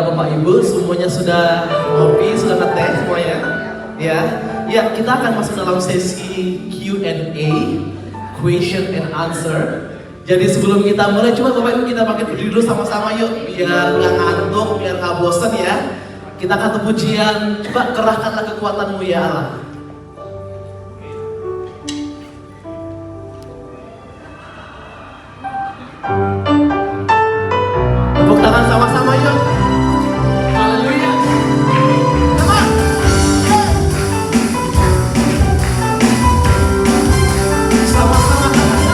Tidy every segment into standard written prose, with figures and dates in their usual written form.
Bapak Ibu semuanya sudah ngopi, sudah ngeteh semuanya, ya. Ya, kita akan masuk dalam sesi Q&A, question and answer. Jadi sebelum kita mulai, coba Bapak Ibu kita pakai berdiri dulu sama-sama yuk, biar nggak ngantuk, biar nggak bosan ya. Kita akan pujian, coba kerahkanlah kekuatanmu ya Allah. Tepuk tangan sama-sama yuk. Haleluya. Sama-sama katakan.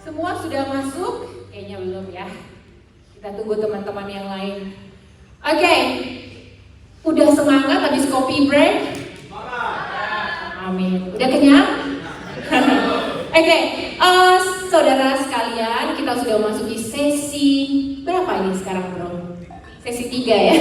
Semua sudah masuk? Kayaknya belum ya. Kita tunggu teman-teman yang lain. Oke, udah semangat habis kopi break? Amin. Udah kenyang? Oke, saudara sekalian, kita sudah masuk di sesi berapa ini sekarang bro? Sesi 3 ya?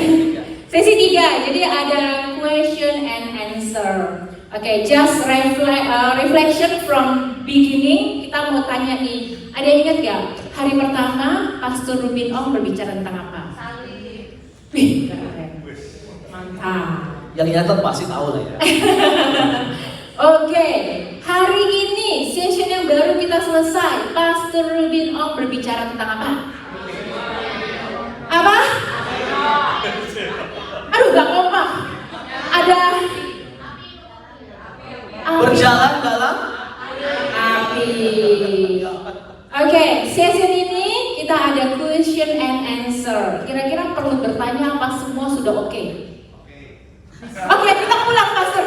Sesi 3, jadi ada question and answer. Oke, just reflection from beginning. Kita mau tanya nih, ada yang ingat gak? Hari pertama Pastor Rubin Ong berbicara tentang apa? Salib. Wih, keren. Mantap. Yang ingat pasti tahu lah ya. Oke, hari ini session yang baru kita selesai. Pastor Rubin Ong berbicara tentang apa? Apa? Aduh, gak kompak. Ada Berjalan dalam api. Oke, session ini kita ada question and answer. Kira-kira perlu bertanya apa semua sudah oke? Oke, kita pulang Pastor.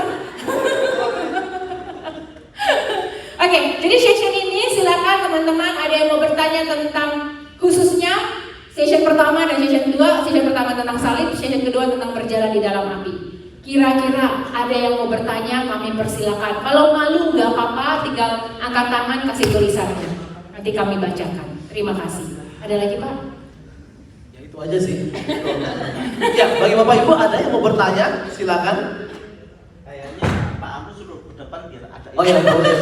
Oke, jadi session ini silakan teman-teman ada yang mau bertanya tentang khususnya session pertama dan session kedua. Session pertama tentang salib, session kedua tentang berjalan di dalam api. Kira-kira ada yang mau bertanya, kami persilakan. Kalau malu nggak apa-apa, tinggal angkat tangan, kasih tulisannya. Nanti kami bacakan. Terima kasih. Ada lagi Pak? ya itu aja sih. Ya, bagi Bapak Ibu ada yang mau bertanya, silakan. Kayaknya Pak Amru suruh ke depan biar ada. Oh ya, boleh.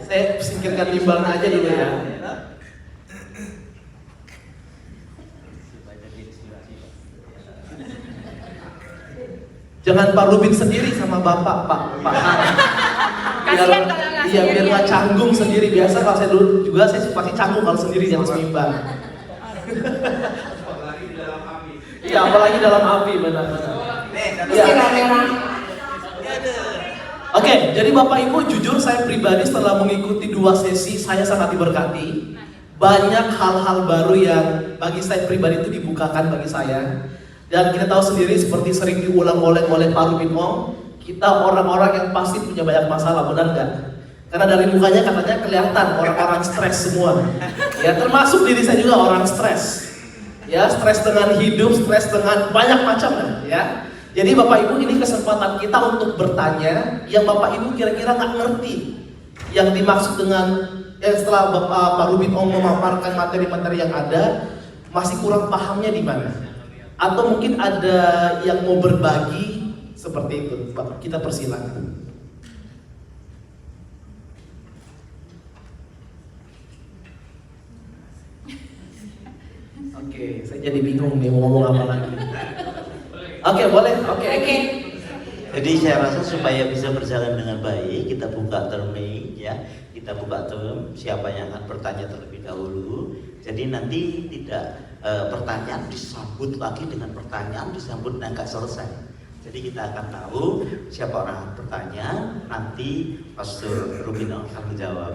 Saya singkirkan timbang aja dulu ya. Jangan Pak Rubin sendiri sama Bapak, Pak Han. Kasihan kalau nggak Iya, biar sendirian. nggak canggung sendiri. Biasa kalau saya dulu juga saya pasti canggung kalau sendiri di atas mimbar. Iya, apalagi dalam api, benar-benar. Iya. Oke, jadi Bapak Ibu, jujur saya pribadi setelah mengikuti 2 sesi, saya sangat diberkati. Banyak hal-hal baru yang bagi saya pribadi itu dibukakan bagi saya. Dan kita tahu sendiri seperti sering diulang-ulang oleh Pak Rubin Ong, kita orang-orang yang pasti punya banyak masalah, benar nggak? Karena dari mukanya katanya kelihatan orang-orang stres semua. Ya, termasuk diri saya juga orang stres. Ya, stres dengan hidup, stres dengan banyak macam ya. Jadi Bapak Ibu, ini kesempatan kita untuk bertanya yang Bapak Ibu kira-kira nggak ngerti. Yang dimaksud dengan setelah Pak Rubin Ong memaparkan materi-materi yang ada, masih kurang pahamnya di mana? Atau mungkin ada yang mau berbagi seperti itu. Kita persilakan. Oke, saya jadi bingung nih mau ngomong apa lagi. Oke, boleh. Oke. Jadi saya rasa supaya bisa berjalan dengan baik, kita buka terming ya, kita buka term siapa yang akan bertanya terlebih dahulu. Jadi nanti tidak pertanyaan disambut lagi dengan pertanyaan disambut dan nggak selesai. Jadi kita akan tahu siapa orang yang bertanya, nanti Pastor Rubin akan menjawab.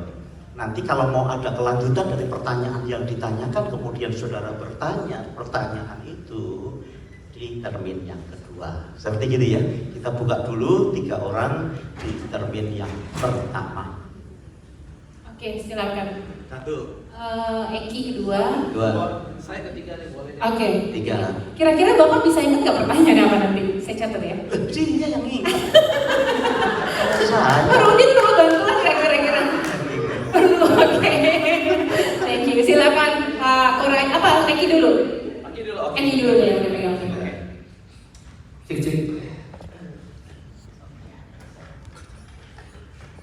Nanti kalau mau ada kelanjutan dari pertanyaan yang ditanyakan, kemudian saudara bertanya pertanyaan itu di termin yang kedua. Seperti gitu ya. Kita buka dulu 3 orang di termin yang pertama. Oke, silakan. 1, Eki kedua. 2, Saya ketiga nih, boleh. Oke. 3. Kira-kira Bapak bisa ingat nggak pertanyaan apa nanti? Saya catat ya. Dia yang ingat. Saya. Pak Rudin perlu bantuan nggak kira-kira? Perlu, oke. Thank you. Silakan Koray. Apa? Eki dulu. Eki dulu ya. Oke. Cek.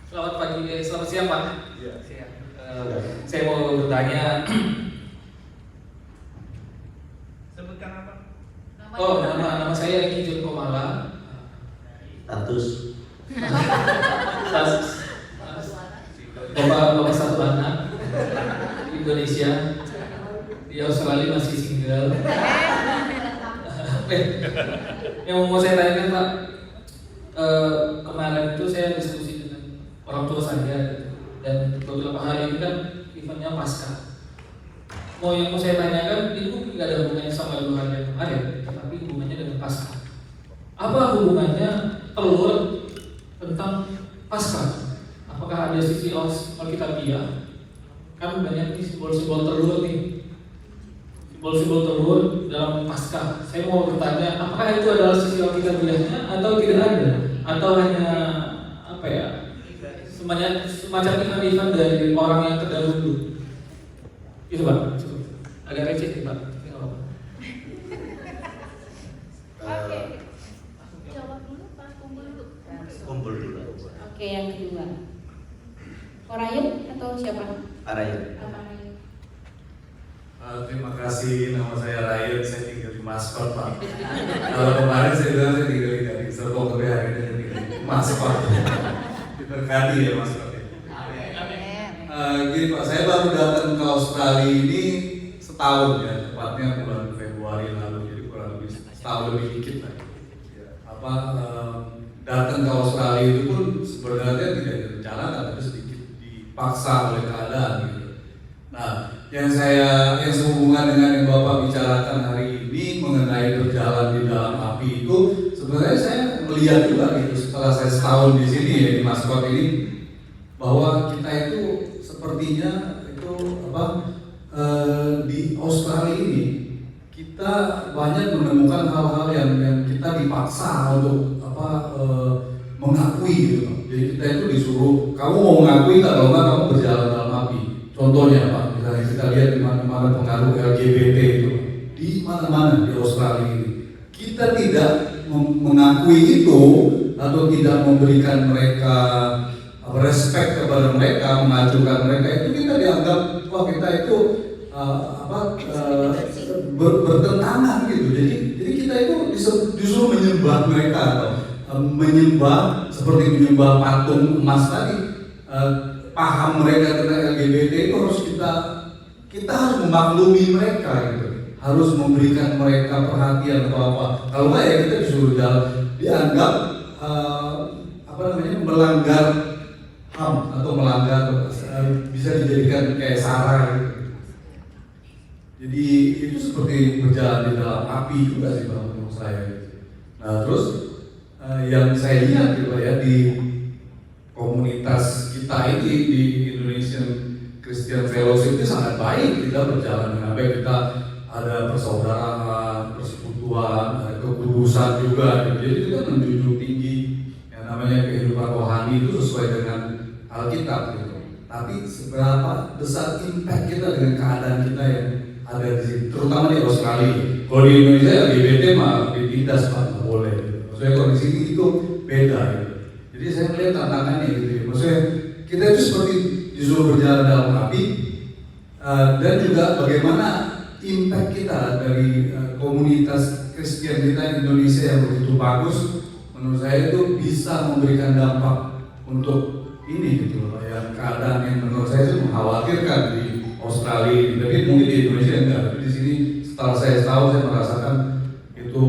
Selamat pagi, selamat siang Pak. Iya. Saya mau bertanya. Sebutkan apa? Oh, nama saya Eki Jun Komala. Status. Bapak satu anak di Indonesia, di Australia masih single. Yang mau saya tanyakan Pak, kemarin itu saya diskusi dengan orang tua saya dan beberapa hari ini kan eventnya Paskah. Yang mau saya tanyakan itu nggak ada hubungannya sama 2 hari yang kemarin, tapi hubungannya dengan Paskah. Apa hubungannya telur tentang Paskah? Apakah ada sisi Alkitabiah? Kan banyak nih simbol-simbol telur nih, simbol-simbol telur dalam Paskah. Saya mau bertanya, apakah itu adalah sisi Alkitabiahnya atau tidak ada? Atau hanya apa ya? Semacam event dari orang yang terdahulu. Itu Pak, agak receh nih Pak. Tapi nggak apa-apa. Oke. Jawab dulu Pak, Kumpul dulu. Oke, yang kedua. Korayen atau siapa? Arayan. Terima kasih, nama saya Ryan, saya tinggal di Maskot Pak. Kalau kemarin saya bilang saya tinggal di Gading Serpong, tapi hari ini saya tinggal di Maskot. Diberkati ya Maskot ya. Gini Pak, saya baru datang ke Australia ini setahun ya, tepatnya bulan Februari lalu, jadi kurang lebih setahun lebih dikit lah. Datang ke Australia itu pun sebenarnya tidak direncanakan, tapi sedikit dipaksa oleh keadaan gitu. Nah, yang sehubungan dengan yang Bapak bicarakan hari ini mengenai berjalan di dalam api itu sebenarnya saya melihat juga gitu setelah saya setahun di sini ya di Maskot ini bahwa kita itu sepertinya itu di Australia ini kita banyak menemukan hal-hal yang kita dipaksa untuk mengakui gitu. Jadi kita itu disuruh kamu mau mengakui nggak, kalau nggak kamu berjalan dalam api. Contohnya Pak, misalnya kita lihat di mana-mana pengaruh LGBT itu, di mana-mana di Australia ini, kita tidak mengakui itu atau tidak memberikan mereka respect kepada mereka, mengajukan mereka, itu kita dianggap wah kita itu bertentangan gitu. Jadi kita itu justru menyembah mereka atau menyembah seperti menyembah patung emas tadi. Paham mereka tentang LGBT itu harus kita harus memaklumi mereka gitu. Harus memberikan mereka perhatian atau apa. Kalau nggak ya kita disuruh dianggap melanggar HAM atau melanggar bisa dijadikan kayak sara gitu. Jadi itu seperti berjalan di dalam api juga sih Bang menurut saya. Nah terus yang saya lihat gitu ya di komunitas kita ini di Indonesian Christian Fellowship itu sangat baik, kita berjalan dengan baik, kita ada persaudaraan, persekutuan, ada kekudusan juga gitu. Jadi kita menjunjung tinggi yang namanya kehidupan rohani itu sesuai dengan Alkitab gitu. Tapi seberapa besar impact kita dengan keadaan kita yang ada di sini, terutama di Australia. Kalau di Indonesia LGBT mah ditindas Pak, nggak boleh. Maksudnya kalau di sini itu beda gitu. Jadi saya melihat tantangannya gitu. Maksudnya kita itu seperti disuruh berjalan dalam api dan juga bagaimana impact kita dari komunitas Kristen kita Indonesia yang begitu bagus, menurut saya itu bisa memberikan dampak untuk ini gitu loh, yang keadaan yang menurut saya itu mengkhawatirkan di Australia, tapi mungkin di Indonesia enggak. Tapi di sini setelah saya tahu saya merasakan itu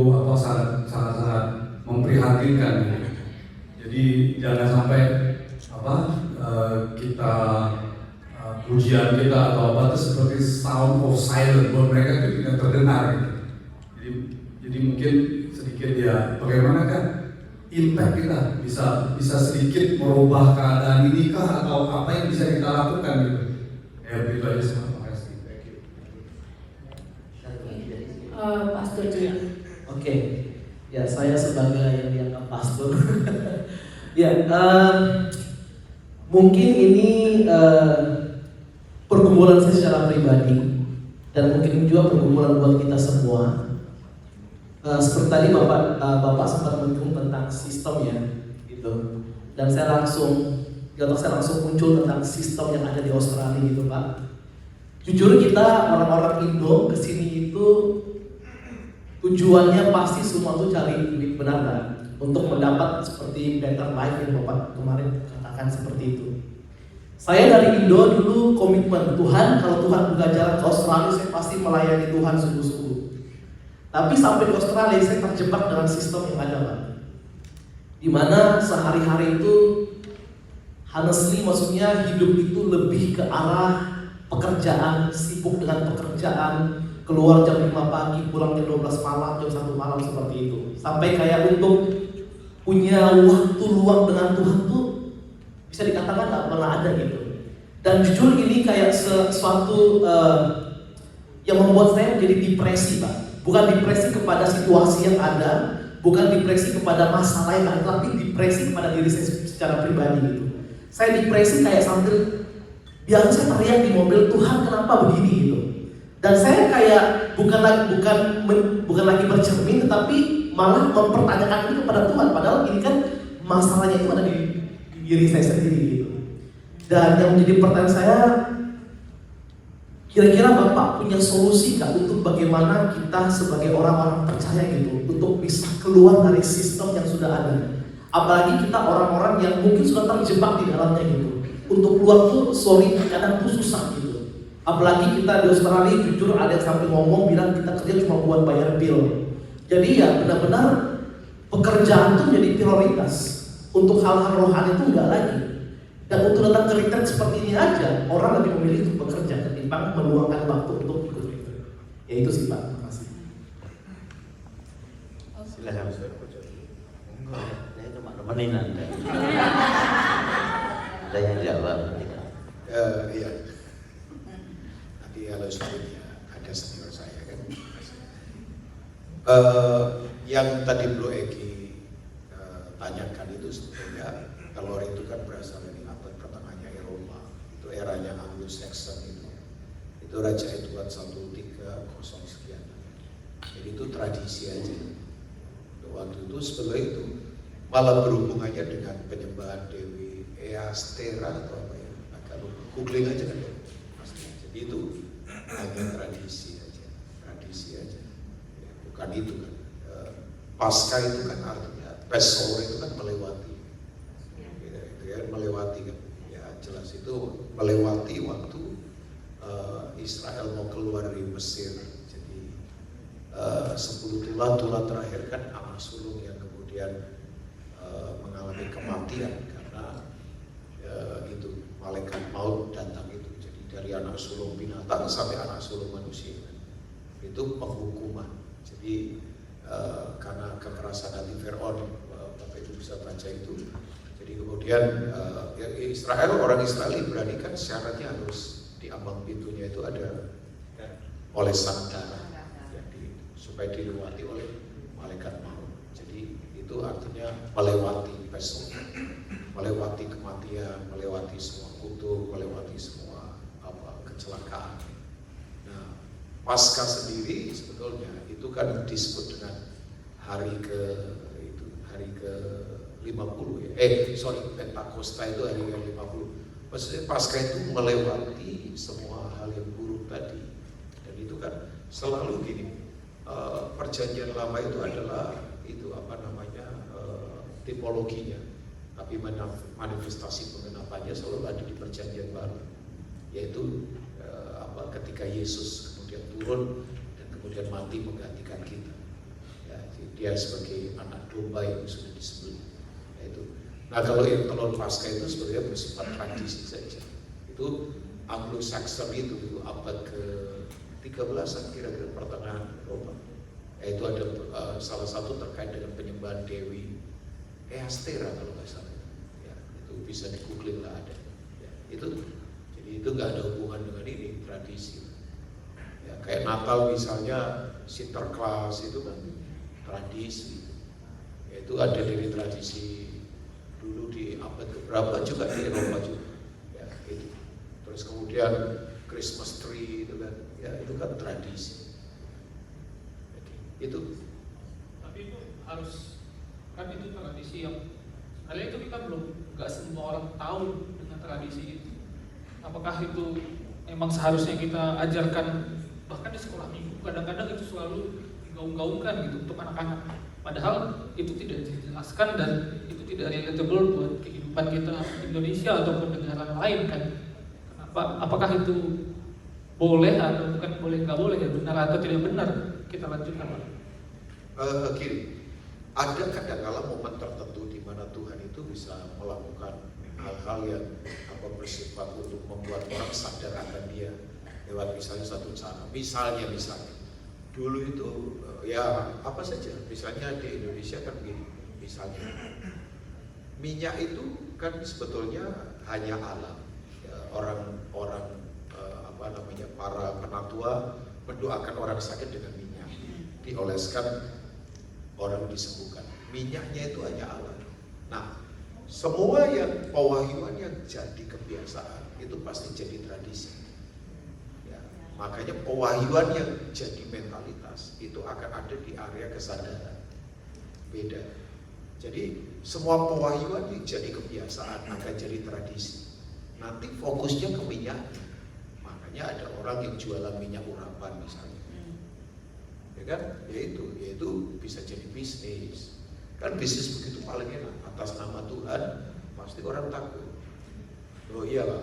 sangat memprihatinkan gitu. Jadi jangan sampai kita pujian kita atau apa itu seperti sound of silence buat mereka itu tidak terdengar gitu. Jadi mungkin sedikit ya bagaimana kan impact kita bisa sedikit merubah keadaan ini kah atau apa yang bisa kita lakukan gitu. Ya begitu aja sih. Terima kasih. Pastor Jia. Oke, ya saya sebagai yang dianggap pastor, ya mungkin ini pergumulan saya secara pribadi dan mungkin juga pergumulan buat kita semua. Seperti tadi Bapak sempat menyinggung tentang sistem ya, gitu. Dan saya langsung muncul tentang sistem yang ada di Australia gitu Pak. Jujur kita orang-orang Indo kesini itu tujuannya pasti semua tuh cari duit, benar kan? Untuk mendapat seperti better life yang Bapak kemarin katakan seperti itu. Saya dari Indo dulu komitmen Tuhan, kalau Tuhan buka jalan ke Australia saya pasti melayani Tuhan sungguh-sungguh. Tapi sampai di Australia saya terjebak dengan sistem yang ada Pak. Dimana sehari-hari itu honestly maksudnya hidup itu lebih ke arah pekerjaan, sibuk dengan pekerjaan, keluar jam 5 pagi, pulang jam 12 malam, jam 1 malam seperti itu. Sampai kayak untuk punya waktu luang dengan Tuhan tuh bisa dikatakan nggak pernah ada gitu. Dan jujur ini kayak sesuatu yang membuat saya menjadi depresi Pak. Bukan depresi kepada situasi yang ada, bukan depresi kepada masalah yang ada, tapi depresi kepada diri saya secara pribadi gitu. Saya depresi kayak sambil biasa saya teriak di mobil, Tuhan kenapa begini gitu. Dan saya kayak bukan lagi bercermin, tetapi malah mempertanyakan ini kepada Tuhan. Padahal ini kan masalahnya itu ada di diri saya sendiri gitu. Dan yang menjadi pertanyaan saya, kira-kira Bapak punya solusi nggak untuk bagaimana kita sebagai orang-orang percaya gitu untuk bisa keluar dari sistem yang sudah ada? Apalagi kita orang-orang yang mungkin sudah terjebak di dalamnya gitu. Untuk keluar tuh kadang tuh susah gitu. Apalagi kita di Australia jujur ada yang sampai ngomong bilang kita kerja cuma buat bayar bill. Jadi ya benar-benar pekerjaan itu menjadi prioritas. Untuk hal-hal rohani itu enggak lagi. Dan untuk datang ke retreat seperti ini aja, orang lebih memilih untuk bekerja ketimbang meluangkan waktu untuk ikut retreat. Ya itu sih Pak, terima kasih. Silakan. Enggak, saya cuma nemenin Anda. Ada yang jawab. Iya. Nanti kalau selanjutnya ada senior saya kan. Yang tadi Bro Eki tanyakan itu sebetulnya kalori itu kan berasal dari abad pertengahannya Eropa. Itu eranya Anglo-Saxon itu. Itu Raja Edward 1300 sekian. Jadi itu tradisi aja. Waktu itu sebetulnya itu malah berhubungannya dengan penyembahan Dewi Eastera atau apa ya, agak lupa. Googling aja kan ya, pasti. Jadi itu hanya tradisi aja, ya, bukan itu kan. Pasca itu kan artinya Passover itu kan melewati, ya, itu ya, melewati kan, ya jelas itu melewati waktu Israel mau keluar dari Mesir. Jadi 10 tulah terakhir kan anak sulung yang kemudian mengalami kematian karena itu malaikat maut datang itu. Jadi dari anak sulung binatang sampai anak sulung manusia itu penghukuman. Jadi karena kekerasan hati Fir'aun, Bapak Ibu bisa baca itu. Jadi kemudian orang Israel berani kan syaratnya harus di ambang pintunya itu ada olesan darah supaya dilewati oleh malaikat maut. Jadi itu artinya melewati Passover, melewati kematian, melewati semua kutuk, melewati semua kecelakaan. Nah, Paskah sendiri sebetulnya itu kan disebut dengan hari ke 50 ya. Pentakosta itu hari ke 50. Maksudnya Paskah itu melewati semua hal yang buruk tadi. Dan itu kan selalu gini. Perjanjian lama itu adalah tipologinya, tapi manifestasi pengenapannya selalu ada di perjanjian baru, yaitu ketika Yesus kemudian turun dan kemudian mati menggantikan kita, ya, dia sebagai anak domba yang sudah disembelih. Itu. Nah, kalau yang telur Paskah itu sebenarnya bersifat tradisi saja. Itu Anglo-Saxon itu abad ke-13 kira-kira pertengahan Eropa. Yaitu ada salah satu terkait dengan penyembahan Dewi Eastera kalau nggak salah. Ya, itu bisa di-googling lah ada. Ya, jadi itu nggak ada hubungan dengan ini tradisi. Ya, kayak Natal misalnya Sinterklaas itu kan tradisi. Yaitu ada dari tradisi dulu di abad keberapa juga di Eropa juga. Ya, itu. Terus kemudian Christmas tree itu kan, ya itu kan tradisi. Jadi, itu. Tapi itu harus kan itu tradisi yang kali itu kita nggak semua orang tahu dengan tradisi itu. Apakah itu memang seharusnya kita ajarkan bahkan di sekolah minggu kadang-kadang itu selalu digaung-gaungkan gitu untuk anak-anak. Padahal itu tidak dijelaskan dan itu tidak relatable buat kehidupan kita Indonesia ataupun negara lain kan. Apakah itu boleh atau bukan boleh nggak boleh ya, benar atau tidak benar, kita lanjutkan Pak. Gini, ada kadang-kala momen tertentu di mana Tuhan itu bisa melakukan hal-hal yang bersifat untuk membuat orang sadar akan Dia lewat misalnya satu cara. Misalnya dulu itu ya apa saja. Misalnya di Indonesia kan begini, misalnya minyak itu kan sebetulnya hanya alam. Ya, orang-orang para penatua mendoakan orang sakit dengan minyak, dioleskan orang disembuhkan. Minyaknya itu hanya alam. Nah, semua yang pewahyuan yang jadi kebiasaan itu pasti jadi tradisi. Ya, makanya pewahyuan yang jadi mentalitas itu akan ada di area kesadaran. Beda. Jadi semua pewahyuan yang jadi kebiasaan akan jadi tradisi. Nanti fokusnya ke minyaknya. Makanya ada orang yang jualan minyak urapan misalnya. Ya kan? Yaitu bisa jadi bisnis. Kan bisnis begitu paling enak, atas nama Tuhan pasti orang takut. Oh iyalah.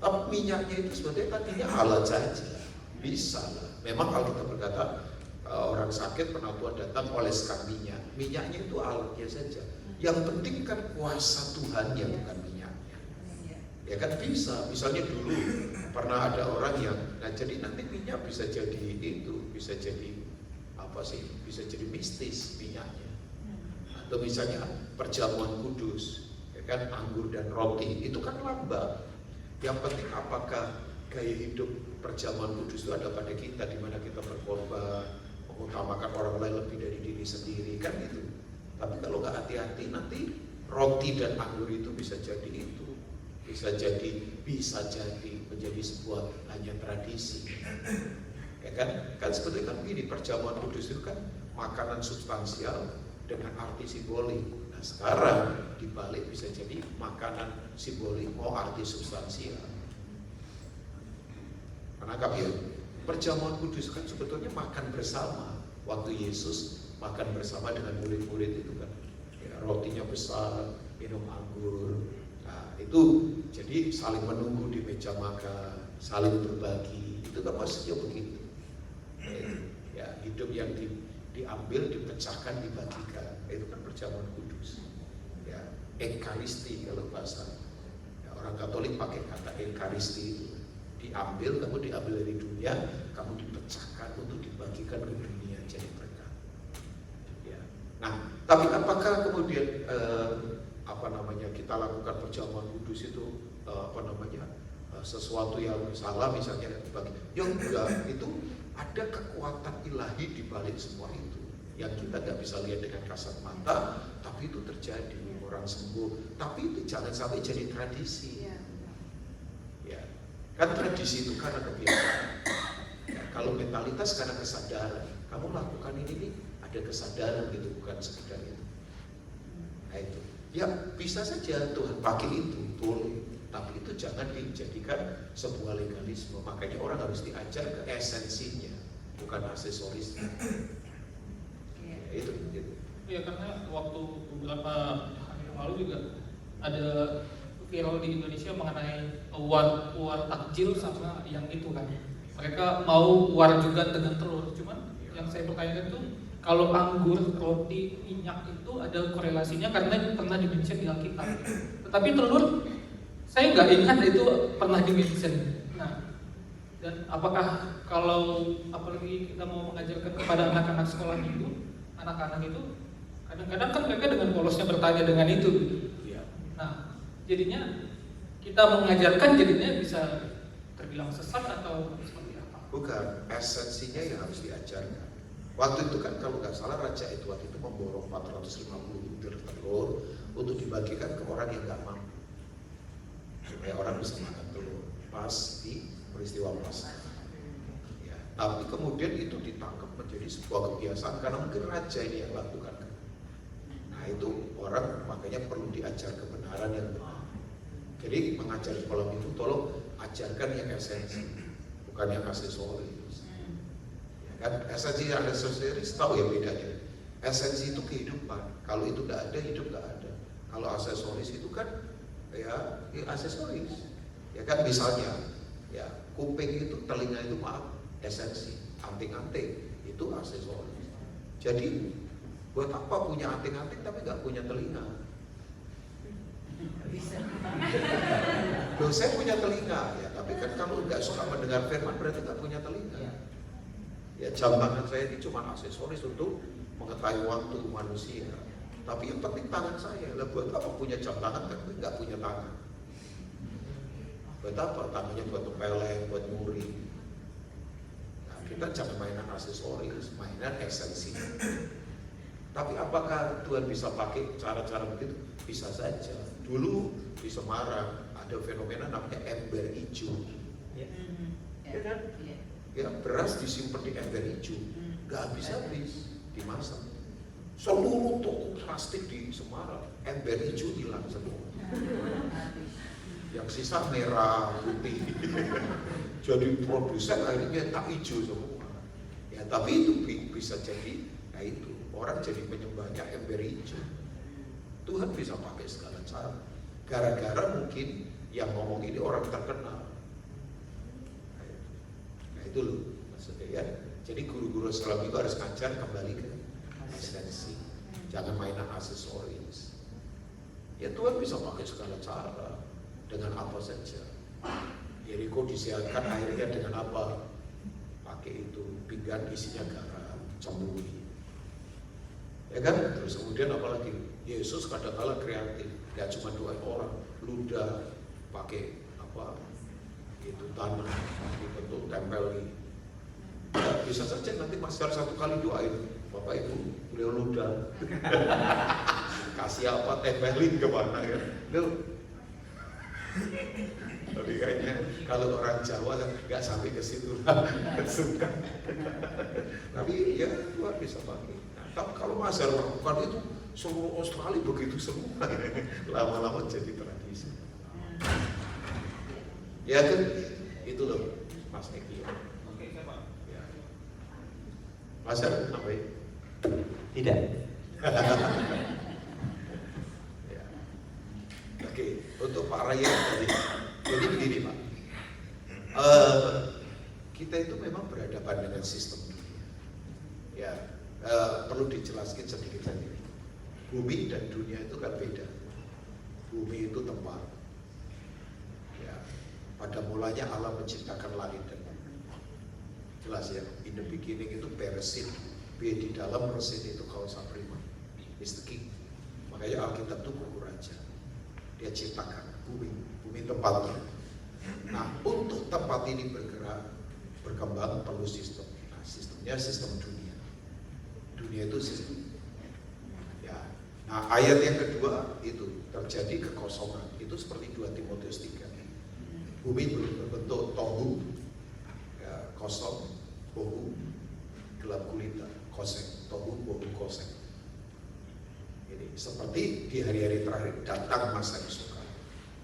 Tapi minyaknya itu sebetulnya tadinya alat saja. Bisa lah. Memang kalau kita berkata orang sakit penatua datang oleskan minyak. Minyaknya itu alatnya saja. Yang penting kan kuasa Tuhan yang bukan minyaknya. Ya kan bisa. Misalnya dulu pernah ada orang yang, nah jadi nanti minyak bisa jadi itu, bisa jadi bisa jadi mistis minyaknya. Atau misalnya perjamuan kudus, ya kan, anggur dan roti, itu kan lambang. Yang penting apakah gaya hidup perjamuan kudus itu ada pada kita, di mana kita berkorban, mengutamakan orang lain lebih dari diri sendiri, kan gitu. Tapi kalau nggak hati-hati nanti roti dan anggur itu bisa jadi itu, bisa jadi menjadi sebuah hanya tradisi. Ya kan sebetulnya kan begini, perjamuan kudus itu kan makanan substansial dengan arti simbolik. Nah sekarang dibalik bisa jadi makanan simbolik mau arti substansial. Menangkap ya? Perjamuan kudus kan sebetulnya makan bersama. Waktu Yesus makan bersama dengan murid-murid itu kan, ya, rotinya besar, minum anggur. Nah itu jadi saling menunggu di meja makan, saling berbagi. Itu kan maksudnya begitu. Ya, hidup yang diambil, dipecahkan, dibagikan. Itu kan perjamuan kudus. Ya, ekaristi kalau bahasa ya, orang Katolik pakai kata ekaristi itu. Diambil, kamu diambil dari dunia, kamu dipecahkan untuk dibagikan ke dunia jadi berkat. Ya. Nah, tapi apakah kemudian kita lakukan perjamuan kudus itu sesuatu yang salah misalnya bagi? Ya enggak, itu ada kekuatan ilahi di balik semua itu yang kita nggak bisa lihat dengan kasat mata, tapi itu terjadi, orang sembuh. Tapi itu jangan sampai jadi tradisi. Ya, kan tradisi itu karena kebiasaan. Ya, kalau mentalitas karena kesadaran, kamu lakukan ini nih ada kesadaran gitu, bukan sekedar itu. Nah itu, ya bisa saja Tuhan pakai itu, boleh. Tapi itu jangan dijadikan sebuah legalisme. Makanya orang harus diajar ke esensinya, bukan aksesorisnya. Ya, itu. Ya karena waktu beberapa hari yang lalu juga ada viral di Indonesia mengenai war takjil sama yang itu kan. Mereka mau war juga dengan telur. Cuman yang saya pertanyakan itu kalau anggur, roti, minyak itu ada korelasinya karena pernah di-mention di Alkitab. Tetapi telur saya nggak ingat itu pernah di-mention. Nah, dan apakah kalau apalagi kita mau mengajarkan kepada anak-anak sekolah minggu, anak-anak itu kadang-kadang kan mereka dengan polosnya bertanya dengan itu. Ya. Nah, jadinya kita mengajarkan jadinya bisa terbilang sesat atau seperti apa? Bukan, esensinya yang harus diajarkan. Waktu itu kan kalau nggak salah Raja Edward itu memborong 450 butir telur untuk dibagikan ke orang yang nggak mampu, supaya orang bisa makan telur pas di peristiwa Paskah. Ya, tapi kemudian itu ditangkap menjadi sebuah kebiasaan karena mungkin raja ini yang lakukan. Nah itu orang makanya perlu diajar kebenaran yang benar. Jadi mengajar sekolah itu tolong ajarkan yang esensi, bukan yang aksesoris. Ya kan, esensi yang aksesoris tahu ya bedanya. Esensi itu kehidupan. Kalau itu nggak ada, hidup nggak ada. Kalau aksesoris itu kan ya aksesoris. Ya kan misalnya, ya kuping itu, telinga itu maaf, esensi. Anting-anting itu aksesoris. Jadi buat apa punya anting-anting tapi nggak punya telinga? Bisa. Loh, saya punya telinga ya, tapi kan kalau nggak suka mendengar firman berarti nggak punya telinga. Ya jam tangan saya ini cuma aksesoris untuk mengetahui waktu manusia. Tapi yang penting tangan saya. Lah buat apa punya jam tangan tapi nggak punya tangan? Buat apa? Tangannya buat tempeleng, buat nyuri. Nah, kita jangan mainan aksesoris, mainan esensi. Tapi apakah Tuhan bisa pakai cara-cara begitu? Bisa saja. Dulu di Semarang ada fenomena namanya ember hijau. Ya kan? Ya, beras disimpan di ember hijau, nggak habis-habis dimasak. Seluruh toko plastik di Semarang, ember hijau hilang semua. Yang sisa merah, putih. Jadi produsen akhirnya tak hijau semua. Ya, tapi itu bisa jadi, nah itu orang jadi penyembahnya ember hijau. Tuhan bisa pakai segala cara. Gara-gara mungkin yang ngomong ini orang terkenal. Nah itu loh maksudnya ya. Jadi guru-guru sekolah itu harus ngajar kembali ke esensi. Jangan mainan aksesoris. Ya Tuhan bisa pakai segala cara. Dengan apa saja. Yeriko disiarkan akhirnya dengan apa? Pakai itu pinggan isinya garam, cemburi. Ya kan? Terus kemudian apalagi Yesus kadang-kala kreatif, gak cuma doain orang, ludah pakai apa itu tanah dibentuk tempel ini. Ya, bisa saja nanti Mas Yar satu kali doain Bapak Ibu beliau ludah kasih apa tempelin kemana ya. Tapi kayaknya kalau orang Jawa nggak sampai ke situ suka. Tapi ya Tuhan bisa pakai. Nah, tapi kalau Mas Yar lakukan itu seluruh Australia begitu semua. Lama-lama jadi tradisi. Ya kan, itu loh Mas Eki. Oke, siapa? Ya. Mas Ar, apa ya? Tidak. Ya. Oke, untuk Pak Raya tadi. Jadi begini Pak, kita itu memang berhadapan dengan sistem dunia. Ya, perlu dijelaskan sedikit saja. Bumi dan dunia itu kan beda. Bumi itu tempat. Ya, pada mulanya Allah menciptakan langit dan bumi. Jelas ya, in the beginning itu Beresit. Di dalam resit itu kausa prima. Is the king. Makanya Alkitab itu buku raja. Dia ciptakan bumi tempatnya. Nah, untuk tempat ini bergerak, berkembang perlu sistem. Nah, sistemnya sistem dunia. Dunia itu sistem. Ya. Nah, ayat yang kedua itu terjadi kekosongan. Itu seperti 2 Timotius 3. Bumi berbentuk tohu, ya, kosong, bohu, gelap gulita, koseng, tohu, bohu, koseng. Ini seperti di hari-hari terakhir datang masa isokan.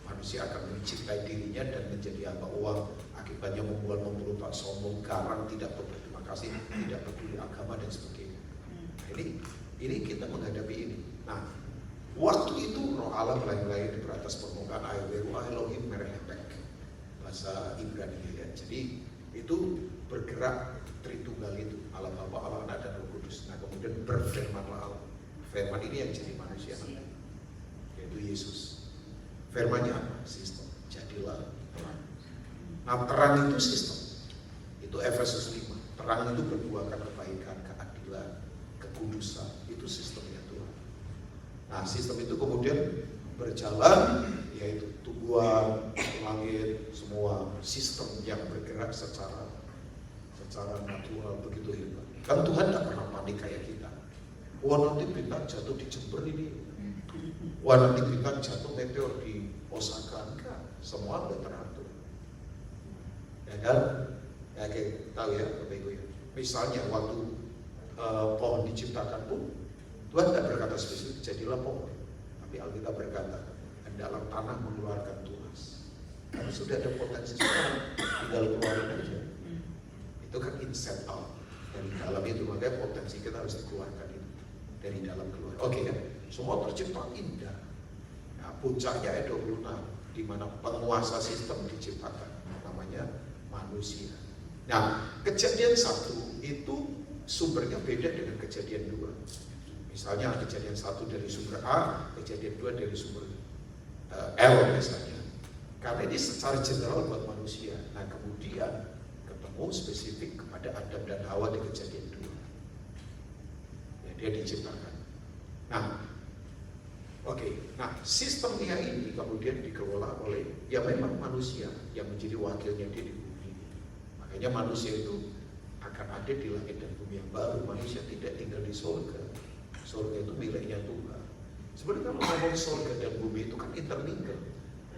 Manusia akan mencintai dirinya dan menjadi hamba uang. Akibatnya membuat sombong, garang, tidak berterima kasih, tidak peduli agama dan sebagainya. Nah, ini kita menghadapi ini. Nah, waktu itu Roh Allah melayang-layang di atas permukaan air, Elohim merehepek, bahasa Ibrani ya. Jadi itu bergerak Tritunggal itu, Allah Bapa, Allah Anak dan Roh Kudus. Nah, kemudian berfirmanlah Allah. Firman ini yang jadi manusia, yaitu Yesus. Firmannya apa? Sistem. Jadilah terang. Nah, terang itu sistem. Itu Efesus 5. Terang itu berbuahkan kebaikan, keadilan, kekudusan. Itu sistemnya Tuhan. Nah, sistem itu kemudian berjalan, yaitu tumbuhan, langit, semua sistem yang bergerak secara natural begitu hebat. Kan Tuhan tidak pernah panik kayak kita. Wah, nanti bintang jatuh di Jember ini. Wah, nanti bintang jatuh meteor di Osaka. Enggak, semua sudah teratur. Ya kan? Ya, tahu ya Bapak Ibu ya. Misalnya waktu pohon diciptakan pun Tuhan tidak berkata spesifik jadilah pohon, tapi Alkitab berkata hendaklah tanah mengeluarkan tunas. Karena sudah ada potensi sekarang, tinggal keluarin aja. Itu kan inside out dari dalam itu, makanya potensi kita harus dikeluarkan itu dari dalam keluar. Oke kan? Semua tercipta indah. Nah, puncaknya ada 26 di mana penguasa sistem diciptakan, namanya manusia. Nah, kejadian 1 itu sumbernya beda dengan kejadian 2. Misalnya kejadian 1 dari sumber A, kejadian 2 dari sumber L misalnya. Karena ini secara general buat manusia. Nah, kemudian ketemu spesifik kepada Adam dan Hawa di kejadian 2. Ya, dia diciptakan. Nah, nah sistemnya ini kemudian dikelola oleh ya memang manusia yang menjadi wakilnya dia di bumi. Makanya manusia itu akan ada di langit dan bumi yang baru. Manusia tidak tinggal di surga. Surga itu miliknya Tuhan. Sebenarnya kalau ngomong surga dan bumi itu kan intermingle.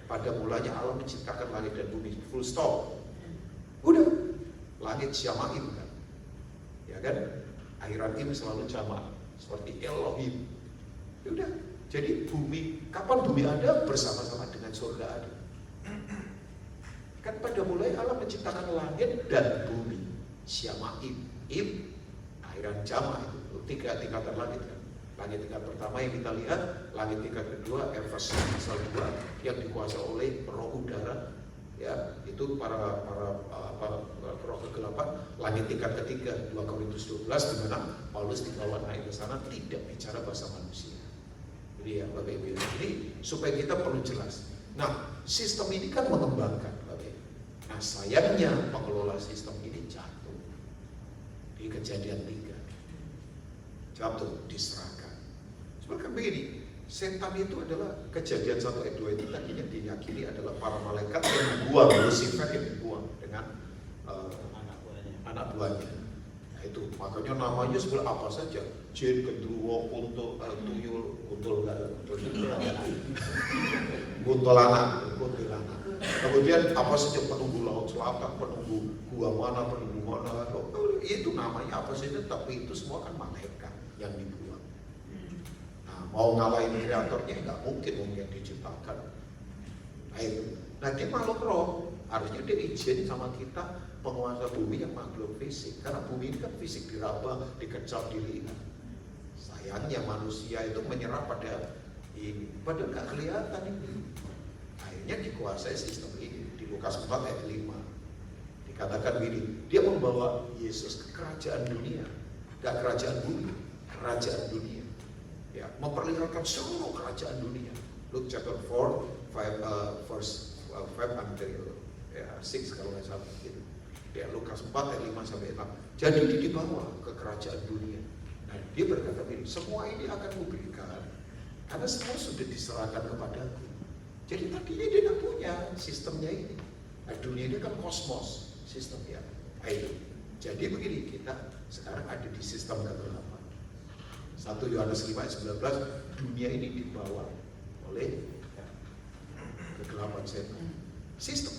Pada mulanya Allah menciptakan langit dan bumi, full stop. Udah, langit syama'im kan, ya kan? Airanim selalu jama' seperti Elohim. Udah, jadi bumi, kapan bumi ada bersama-sama dengan surga ada. Kan pada mulai Allah menciptakan langit dan bumi, syama'im, airan jama' itu 3 tingkatan langit kan. Langit tingkat pertama yang kita lihat, langit tingkat kedua, Efesus pasal 2 yang dikuasai oleh roh udara, ya itu para roh kegelapan. Langit tingkat ketiga 2 Korintus 12 di mana Paulus dibawa naik ke sana tidak bicara bahasa manusia. Jadi ya Bapak Ibu, ini supaya kita perlu jelas. Nah, sistem ini kan mengembangkan Bapak Ibu. Nah, sayangnya pengelola sistem ini jatuh di kejadian 3. Jatuh, diserahkan. Sebenarnya begini, setan itu adalah kejadian 1 ayat 2 itu tadinya diyakini adalah para malaikat yang dibuang, Lucifer yang dibuang dengan anak buahnya. Nah itu, makanya namanya sebenarnya apa saja, jin, gendruwo, kuntul, tuyul, kuntilanak. Kemudian apa saja, penunggu laut selatan, penunggu gua mana, itu namanya apa saja, tapi itu semua kan malaikat yang dibuang. Nah, mau ngalahin kreatornya nggak mungkin yang diciptakan. Nah itu, nah dia makhluk roh, harusnya dia izin sama kita penguasa bumi yang makhluk fisik, karena bumi ini kan fisik diraba, dikecap, dilihat. Sayangnya manusia itu menyerah pada ini, padahal nggak kelihatan ini. Akhirnya dikuasai sistem ini. Di Lukas 4 ayat 5 dikatakan begini, dia membawa Yesus ke kerajaan dunia, dan kerajaan bumi, kerajaan dunia, ya, memperlihatkan seluruh kerajaan dunia. Luke chapter 4 verse 5 until 6 kalau nggak salah gitu. Ya, Lukas 4 ayat 5 sampai 6. Jadi dia dibawa ke kerajaan dunia. Nah, dia berkata begini, semua ini akan kuberikan karena semua sudah diserahkan kepadaku. Jadi tadinya dia tidak punya sistemnya ini. Nah, dunia ini kan kosmos sistemnya. Nah, itu. Jadi begini, kita sekarang ada di sistem kegelapan. 1 Yohanes 5 ayat 19, dunia ini dibawa oleh kegelapan setan. Sistem.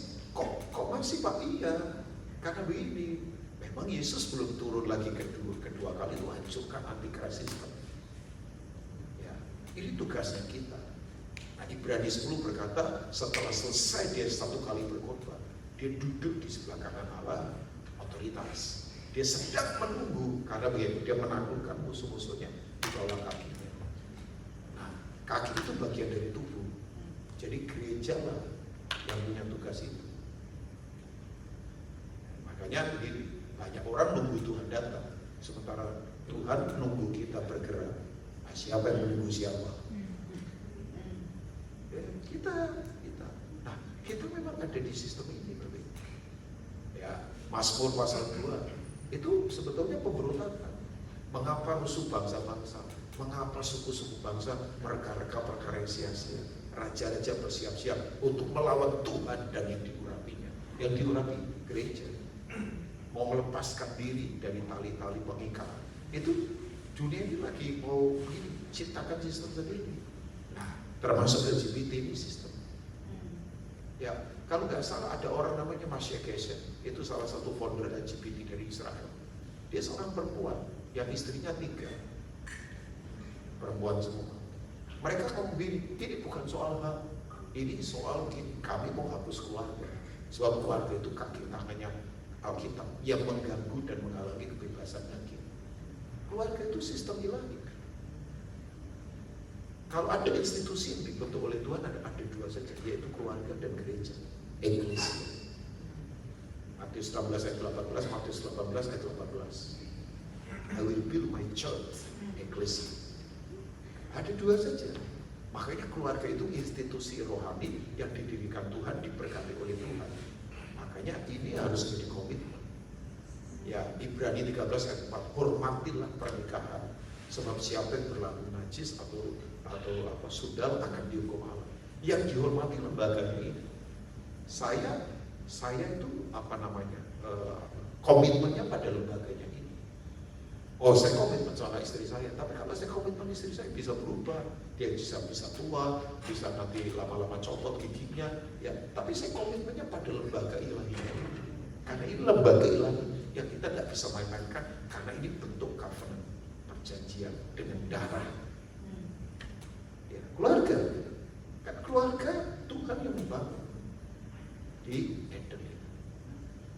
Kok masih Pak? Iya. Karena begini, memang Yesus belum turun lagi kedua kali itu hancurkan antikris sistem. Ya, ini tugasnya kita. Nah, Ibrani 10 berkata, setelah selesai dia satu kali berkhotbah, dia duduk di sebelah kanan Allah, otoritas. Dia sedang menunggu, karena begitu dia menaklukkan musuh-musuhnya di bawah kakinya. Nah, kaki itu bagian dari tubuh. Jadi gereja lah yang punya tugas itu. Makanya banyak orang nunggu Tuhan datang, sementara Tuhan nunggu kita bergerak. Nah, siapa yang menunggu siapa? Ya, kita. Nah, kita memang ada di sistem ini, berarti. Ya, Mazmur pasal 2 itu sebetulnya pemberontakan. Mengapa musuh bangsa-bangsa? Mengapa suku-suku bangsa mereka-reka perkara yang sia-sia? Raja-raja bersiap-siap untuk melawan Tuhan dan yang diurapinya. Yang diurapi gereja. Mau melepaskan diri dari tali-tali pengikat. Itu dunia ini lagi mau ciptakan sistem sendiri. Nah, termasuk LGBT ini sistem. Ya, kalau nggak salah ada orang namanya Masya Geshen. Itu salah satu founder LGBT dari Israel. Dia seorang perempuan yang istrinya 3. Perempuan semua. Mereka ngomong ini bukan soal hak, ini soal kami mau hapus keluarga. Sebab keluarga itu kaki tangannya Alkitab yang mengganggu dan menghalangi kebebasan hakim. Keluarga itu sistem ilahi. Kalau ada institusi yang dibentuk oleh Tuhan ada 2 saja, yaitu keluarga dan gereja, eklesia. Matius 16 ayat 18, Matius 18 ayat 18. I will build my church, eklesia. Ada 2 saja. Makanya keluarga itu institusi rohani yang didirikan Tuhan, diberkati oleh Tuhan. Makanya ini harus jadi komitmen. Ya, Ibrani 13 ayat 4, hormatilah pernikahan, sebab siapa yang berlaku najis atau sundal akan dihukum Allah. Yang dihormati lembaga ini. Saya itu komitmennya pada lembaganya ini. Oh, saya komitmen sama istri saya, tapi kalau saya komitmen istri saya bisa berubah, dia bisa tua, bisa nanti lama-lama copot giginya, ya. Tapi saya komitmennya pada lembaga ilahi, karena ini lembaga ilahi yang kita tidak bisa main-mainkan, karena ini bentuk covenant, perjanjian dengan darah. Ya, keluarga, kan keluarga Tuhan yang membangun di Eden,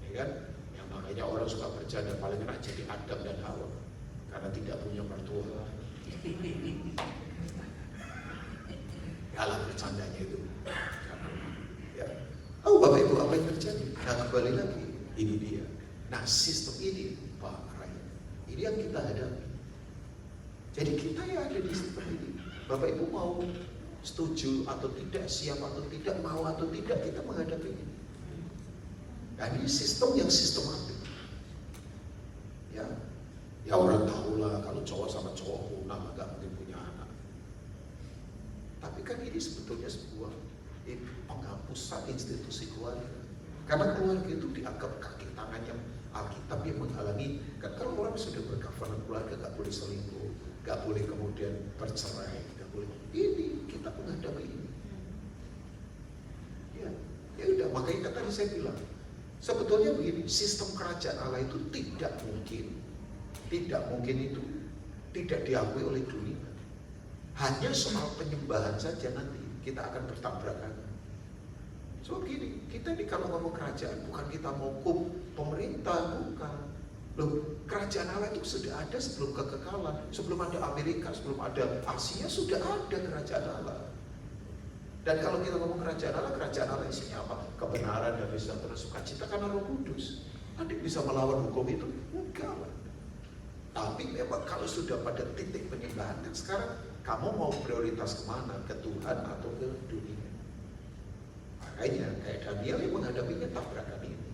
ya kan? Yang makanya orang suka bercanda paling enak jadi Adam dan Hawa. Karena tidak punya mertua. Kalah bercandanya itu. Ya. Oh Bapak Ibu, apa yang terjadi? Nah, kembali lagi, ini dia. Nah, sistem ini Pak Raya, ini yang kita hadapi. Jadi kita yang ada di sistem ini, Bapak Ibu mau setuju atau tidak, siap atau tidak, mau atau tidak, kita menghadapi ini. Nah, ini sistem yang sistematik. Ya orang tahu lah kalau cowok sama cowok punah nggak mungkin punya anak. Tapi kan ini sebetulnya sebuah penghapusan institusi keluarga. Karena keluarga itu dianggap kaki tangannya Alkitab yang menghalangi. Kan kalau orang sudah bercovenant keluarga nggak boleh selingkuh, nggak boleh kemudian bercerai, nggak boleh. Ini kita menghadapi ini. Ya udah, makanya tadi saya bilang sebetulnya begini, sistem kerajaan Allah itu tidak mungkin itu tidak diakui oleh dunia. Hanya soal penyembahan saja nanti kita akan bertabrakan. So gini, kita ini kalau ngomong kerajaan bukan kita mau hukum pemerintah, bukan. Loh, kerajaan Allah itu sudah ada sebelum kekekalan, sebelum ada Amerika, sebelum ada Asia, sudah ada kerajaan Allah. Dan kalau kita ngomong kerajaan Allah isinya apa? Kebenaran, damai sejahtera, sukacita karena Roh Kudus. Nanti bisa melawan hukum itu? Enggak lah. Tapi memang kalau sudah pada titik penyembahan, kan sekarang kamu mau prioritas kemana? Ke Tuhan atau ke dunia? Makanya kayak Daniel yang menghadapinya tabrakan ini.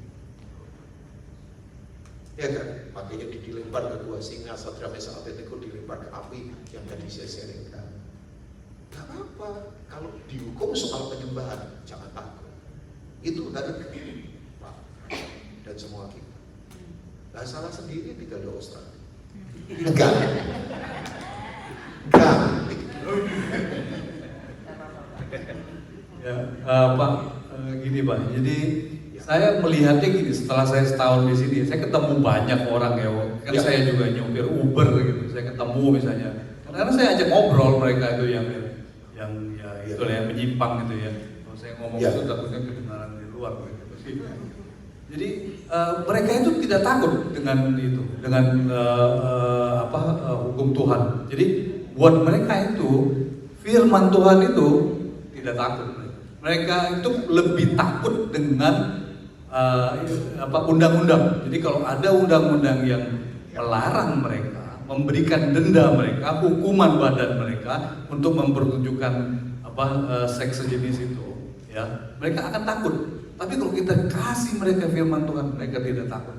Ya kan? Makanya dilempar ke gua singa, Sadra Meshach Abednego dilempar ke api yang tadi saya sharingkan. Gak apa-apa, kalau dihukum soal penyembahan, jangan takut. Itu harga Pak dan semua kita. Gak salah sendiri tinggal di Australia. Enggak. Ya, Pak, gini Pak. Jadi saya melihatnya gini, setelah saya setahun di sini, saya ketemu banyak orang ya. Kan saya juga nyopir Uber gitu. Saya ketemu misalnya. Karena saya ajak ngobrol mereka itu yang ya itu yang menyimpang gitu ya. Kalau saya ngomong itu takutnya kebenaran di luar gitu sih. Jadi mereka itu tidak takut dengan itu, dengan hukum Tuhan. Jadi buat mereka itu firman Tuhan itu tidak takut. Mereka itu lebih takut dengan undang-undang. Jadi kalau ada undang-undang yang melarang mereka, memberikan denda mereka, hukuman badan mereka untuk mempertunjukkan seks sejenis itu, ya mereka akan takut. Tapi kalau kita kasih mereka firman Tuhan, mereka tidak takut.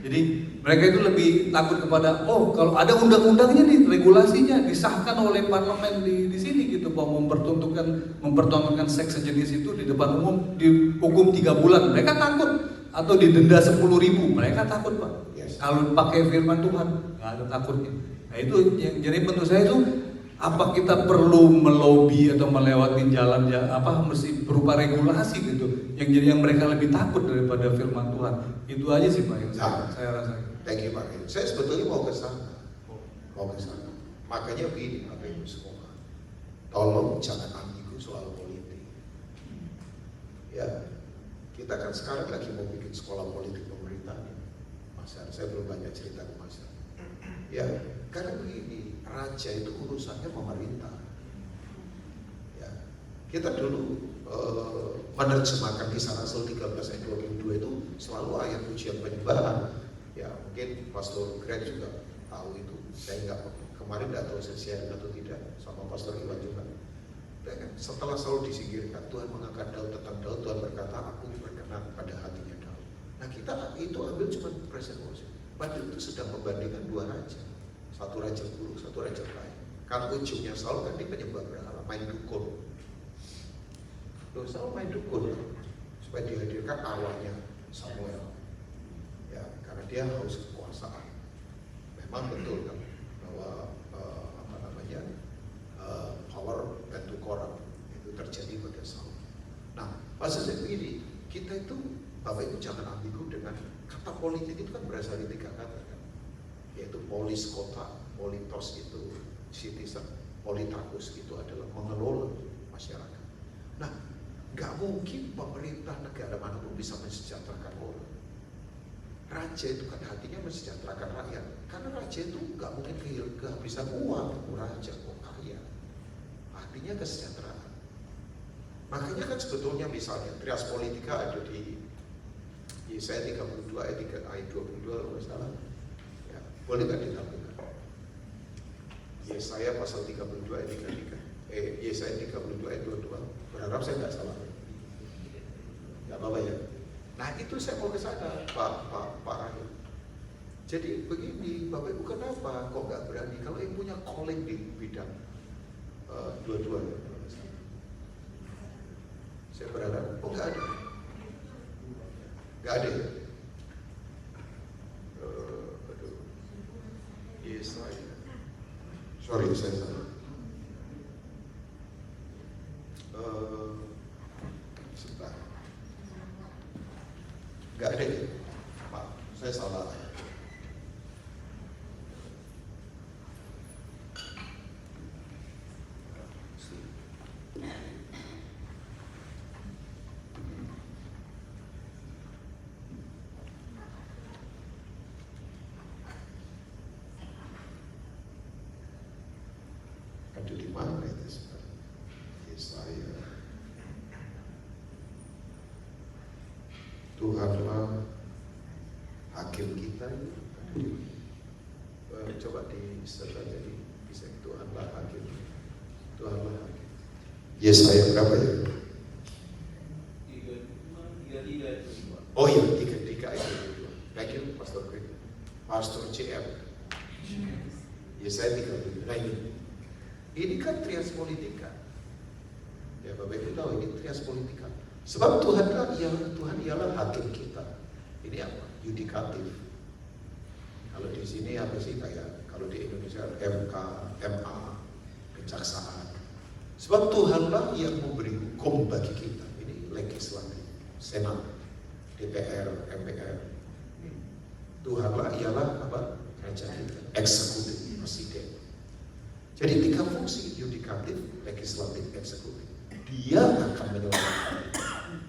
Jadi mereka itu lebih takut kepada, kalau ada undang-undangnya nih, regulasinya disahkan oleh parlemen di sini gitu, bahwa mempertontonkan seks sejenis itu di depan umum dihukum 3 bulan, mereka takut. Atau didenda 10.000, mereka takut Pak. Kalau pakai firman Tuhan, nggak ada takutnya. Nah itu jadi menurut saya itu, apa kita perlu melobi atau melewati jalan mesti berupa regulasi gitu, yang mereka lebih takut daripada firman Tuhan. Itu aja sih Pak yang saya rasa. Thank you Pak. Saya sebetulnya mau ke sana. Makanya begini Bapak Ibu semua, tolong jangan ambigu soal politik. Ya, kita kan sekarang lagi mau bikin sekolah politik pemerintah. Mas, saya belum banyak cerita ke Mas. Ya, karena begini, raja itu urusannya pemerintah. Ya, kita dulu menerjemahkan Kisah Rasul 13 ayat 22 itu selalu ayat pujian penyembahan. Ya, mungkin Pastor Greg juga tahu itu. Saya kemarin nggak tahu saya share atau tidak sama Pastor Iwan juga. Dan setelah Saul disingkirkan, Tuhan mengangkat Daud, tentang Daud Tuhan berkata, aku berkenan pada hatinya Daud. Nah kita itu ambil cuma present worship. Padahal itu sedang membandingkan 2 raja. Satu raja buruk, satu raja baik. Kan ujungnya Saul kan dia penyembah berhala, main dukun. Saul main dukun supaya dihadirkan awalnya Samuel. Ya, karena dia haus kekuasaan. Memang betul kan bahwa power dan to corrupt itu terjadi pada Saul. Nah, maksud saya begini, kita itu Bapak Ibu jangan ambigu dengan kata politik itu kan berasal dari 3 kata kan, yaitu polis kota, politos itu citizen, politakus itu adalah mengelola masyarakat. Nah, nggak mungkin pemerintah negara manapun bisa mensejahterakan orang. Raja itu kan hatinya mensejahterakan rakyat, karena raja itu nggak mungkin kehabisan uang, raja kok kaya, artinya kesejahteraan. Makanya kan sebetulnya misalnya trias politika ada di Yesaya 32 ayat 22 kalau nggak salah. Ya, boleh nggak ditampilkan? Yesaya pasal 32 ayat 33. Yesaya 32 ayat 22. Berharap saya nggak salah. Nggak apa-apa ya. Nah itu saya mau ke sana, Pak Rahim. Jadi begini, Bapak Ibu kenapa kok nggak berani? Kalau yang punya calling di bidang dua-duanya, saya berharap, nggak ada. Nggak ada ya? Yesaya. Sorry, saya salah. Sebentar. Nggak ada ya? Maaf, saya salah. Tuhanlah hakim kita. Coba di-search aja di bisa, Tuhanlah hakim. Tuhanlah hakim. Yesaya berapa ya? 3 Oh iya, 3 ayat 22. Thank you, Pastor Greg. Pastor CM. Yesaya 32. Nah ini kan trias politika. Ya Bapak Ibu tahu ini trias politika. Sebab Tuhan ialah hakim kita. Ini apa? Yudikatif. Kalau di sini apa sih, kayak kalau di Indonesia MK, MA, kejaksaan. Sebab Tuhanlah yang memberi hukum bagi kita. Ini legislatif, Senat, DPR, MPR. Tuhanlah ialah apa? Raja kita, eksekutif, presiden. Jadi 3 fungsi, yudikatif, legislatif, eksekutif. Dia akan menyelamatkan.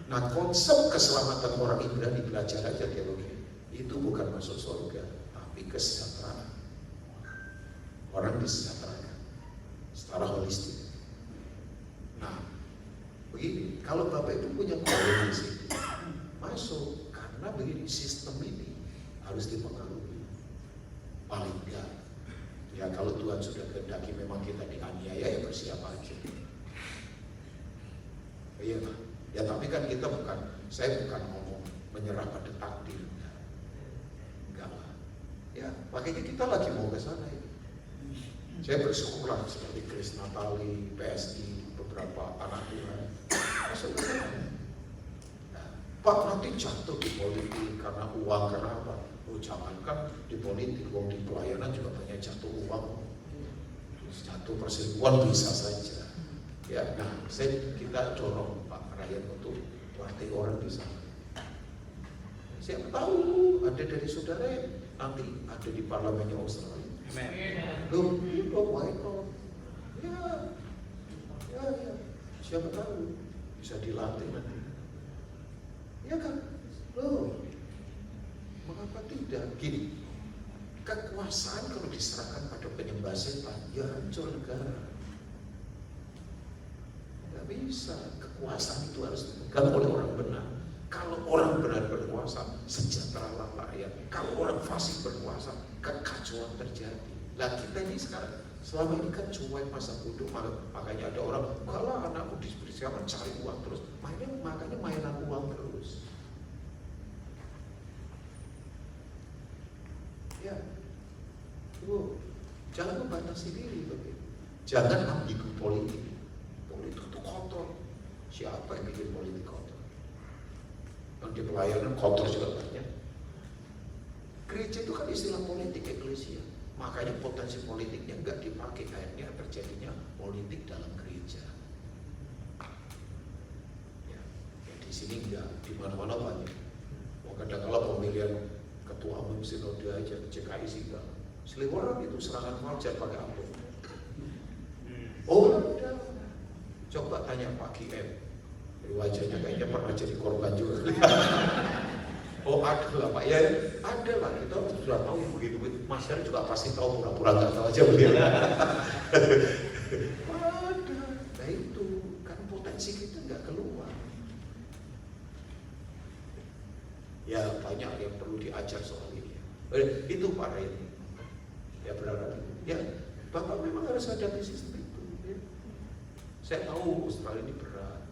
Nah, konsep keselamatan orang Ibrani, belajar aja teologi. Itu bukan masuk surga, tapi kesejahteraan. Orang disejahterakan secara holistik. Nah, begini, kalau Bapak Ibu punya koalisi, masuk, karena begini, sistem ini harus dipengaruhi. Paling enggak, ya kalau Tuhan sudah kehendaki memang kita dianiaya, ya bersiap aja. Iya Pak. Ya tapi kan kita saya bukan ngomong menyerah pada takdir. Enggak lah. Ya, makanya kita lagi mau ke sana ini. Saya bersyukurlah seperti Chris Natali, PSI, beberapa anak Tuhan. Masuk ke sana. Nah, Pak nanti jatuh di politik karena uang, karena apa? Oh jangankan di politik, di pelayanan juga banyak jatuh uang. Terus jatuh perselingkuhan bisa saja. Ya, nah, kita dorong Pak rakyat untuk melatih orang di sana. Siapa tahu ada dari saudara yang nanti ada di parlemennya Australia. Loh, why not? Ya, siapa tahu bisa dilatih nanti. Ya kan? Loh, mengapa tidak? Gini, kekuasaan kalau diserahkan pada penyembah setan, ya hancur negara. Bisa, kekuasaan itu harus dipegang oleh orang benar. Kalau orang benar berkuasa, sejahteralah rakyat. Kalau orang fasik berkuasa, kekacauan terjadi. Lah kita ini sekarang selama ini kan cuek masa bodoh, makanya ada orang, kalau anakku diberi siapa cari uang terus, makanya mainan uang terus. Ya, jangan membatasi diri, jangan ambigu politik. Politik itu kotor. Siapa yang bikin politik kotor? Yang di pelayanan kotor juga banyak. Gereja itu kan istilah politik, eklesia. Makanya potensi politiknya nggak dipakai, akhirnya terjadinya politik dalam gereja. Ya, di sini nggak, di mana-mana banyak. Kadang-kadang pemilihan ketua umum sinode aja, CKI sih nggak. Seliweran itu serangan wajar pakai amplop. Oh ada. Coba tanya Pak KM, wajahnya kayaknya pernah jadi korban juga. Oh ada lah Pak, ya ada lah, kita sudah tahu begitu. Masyarakat juga pasti tahu, pura-pura nggak tahu aja beliau. Ada, nah itu kan potensi kita nggak keluar. Ya banyak yang perlu diajar soal ini. Itu Pak Ray. Ya berharap, ya Bapak memang harus hadapi sistem itu. Ya. Saya tahu Australia ini berat,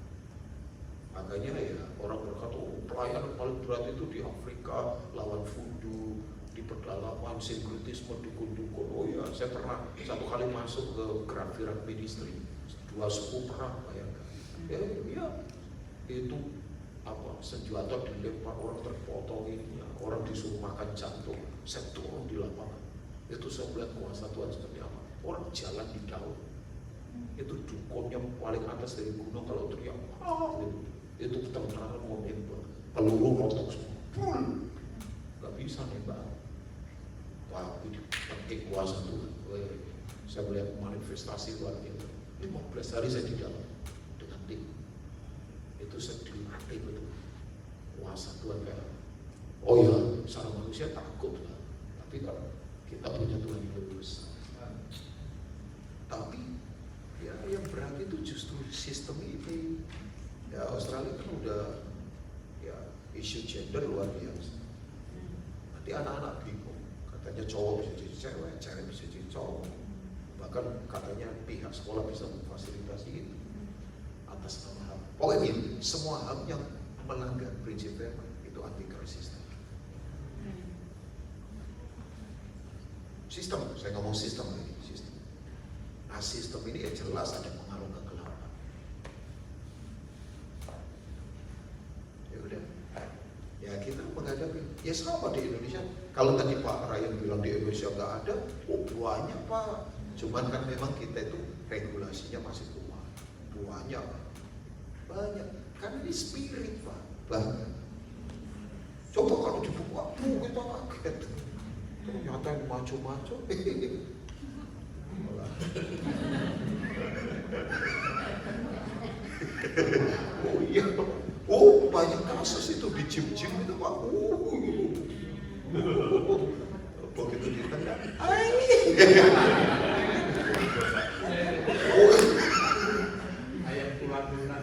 makanya ya orang berkata pelayanan paling berat itu di Afrika, lawan voodoo, di pedalaman, sinkretisme, dukun-dukun. Oh ya, saya pernah satu kali masuk ke Grandvirat Ministry, 2 suku perang, bayangkan. Ya, itu apa? Senjata dilempar, orang terpotong ini, orang disuruh makan jantung. Saya turun di lapangan, itu saya melihat kuasa Tuhan seperti apa. Orang jalan di daun. Itu dukunnya paling atas dari gunung, kalau teriak itu tentara mau nembak, peluru rotok semua, nggak bisa nembak, tapi dipetik kuasa Tuhan. Saya melihat manifestasi luar biasa. 15 hari saya di dalam dengan tim itu, saya dilatih betul kuasa Tuhan kayak. Oh ya, secara manusia takut lah, tapi kalau kita punya Tuhan yang lebih besar. Tapi ya yang berat itu justru sistem ini. Ya Australia kan udah ya isu gender luar biasa. Nanti anak-anak bingung, katanya cowok bisa jadi cewek, cewek bisa jadi cowok. Bahkan katanya pihak sekolah bisa memfasilitasi itu atas nama HAM. Pokoknya gini, semua HAM yang melanggar prinsip Verma itu anti-krisisten. Sistem, saya ngomong sistem lagi, sistem. Nah sistem ini ya jelas ada pengaruh kegelapan. Ya udah, ya kita menghadapi. Ya sama di Indonesia. Kalau tadi Pak Ryan bilang di Indonesia nggak ada, oh banyak Pak. Cuman kan memang kita itu regulasinya masih kurang. Banyak. Kan ini spirit Pak, banyak. Coba kalau dibuka, kita kaget. Ternyata yang maco-maco. Oh iya, oh banyak kasus itu di gym-gym itu Pak. Begitu ditendang, Ayam tulang lunak.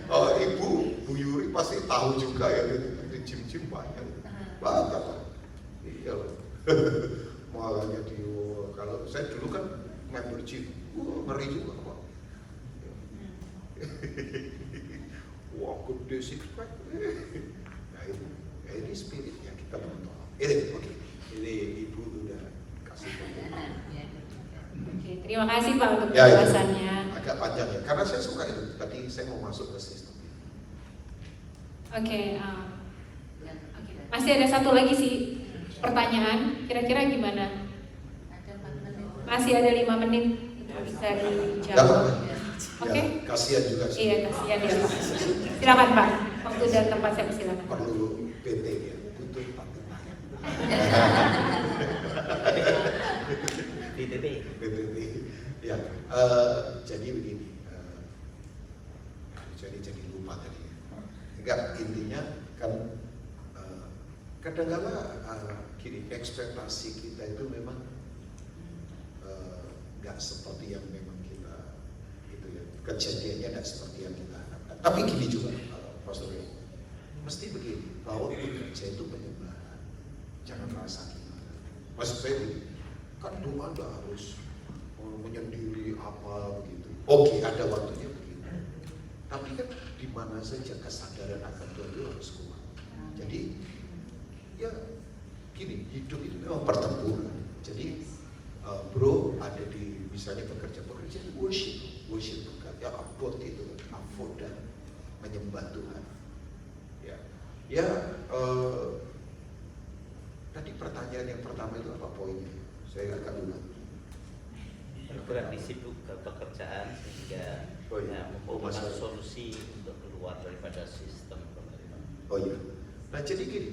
Oh, Bu Yuri pasti tahu juga ya di gym-gym banyak Pak. Iya loh. Makanya kalau saya dulu kan member gym, ngeri juga Pak. Wah, gede six pack. Nah itu, ya ini spirit yang kita butuh. Ini oke, ini Ibu udah kasih pengumuman. Oke, terima kasih Pak untuk Ya, penjelasannya. agak panjang ya, karena saya suka itu. Tadi saya mau masuk ke sistem. Oke, masih ada satu lagi sih pertanyaan. Kira-kira gimana? Masih ada 5 menit bisa dijawab. Oke? Ya, kasihan juga sih. Iya, kasihan ya Pak. Silakan Pak. Waktu dan tempat saya silakan. Perlu PT ya, butuh patungan. BTP. PPP. Ya, jadi begini. Jadi lupa tadi. Enggak, intinya kan kadang-kala gini, ekspektasi kita itu memang nggak seperti yang memang kita itu ya, kejadiannya tidak seperti yang kita harapkan. Tapi gini juga, Pak Surya, mesti begini, bahwa bekerja itu penyembahan, jangan rasa gimana. Maksud saya begini, kan doa Anda harus menyendiri apa begitu. Oke, ada waktunya begitu. Tapi kan di mana saja kesadaran akan Tuhan itu harus kuat. Jadi ya gini, hidup itu memang pertempuran. Jadi bro ada di misalnya bekerja di worship Tuhan. Ya abot itu, avoda, menyembah Tuhan. Ya, tadi pertanyaan yang pertama itu apa poinnya? Saya agak lupa. Berarti sibuk ke pekerjaan sehingga membutuhkan solusi untuk keluar daripada sistem pemerintahan. Oh iya. Nah jadi gini,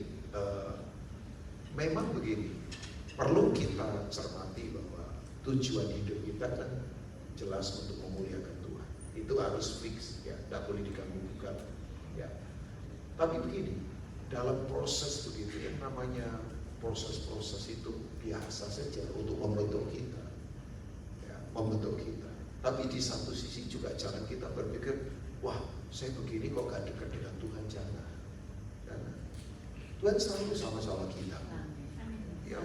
memang begini, perlu kita cermati bahwa tujuan hidup kita kan jelas untuk memuliakan Tuhan. Itu harus fix ya, tidak boleh diganggu-gugat ya. Tapi begini, dalam proses begitu yang namanya proses-proses itu biasa saja untuk membentuk kita. Membentuk kita. Tapi di satu sisi juga jangan kita berpikir, wah saya begini kok gak dekat dengan Tuhan, jangan. Tuhan selalu sama-sama kita. Ya,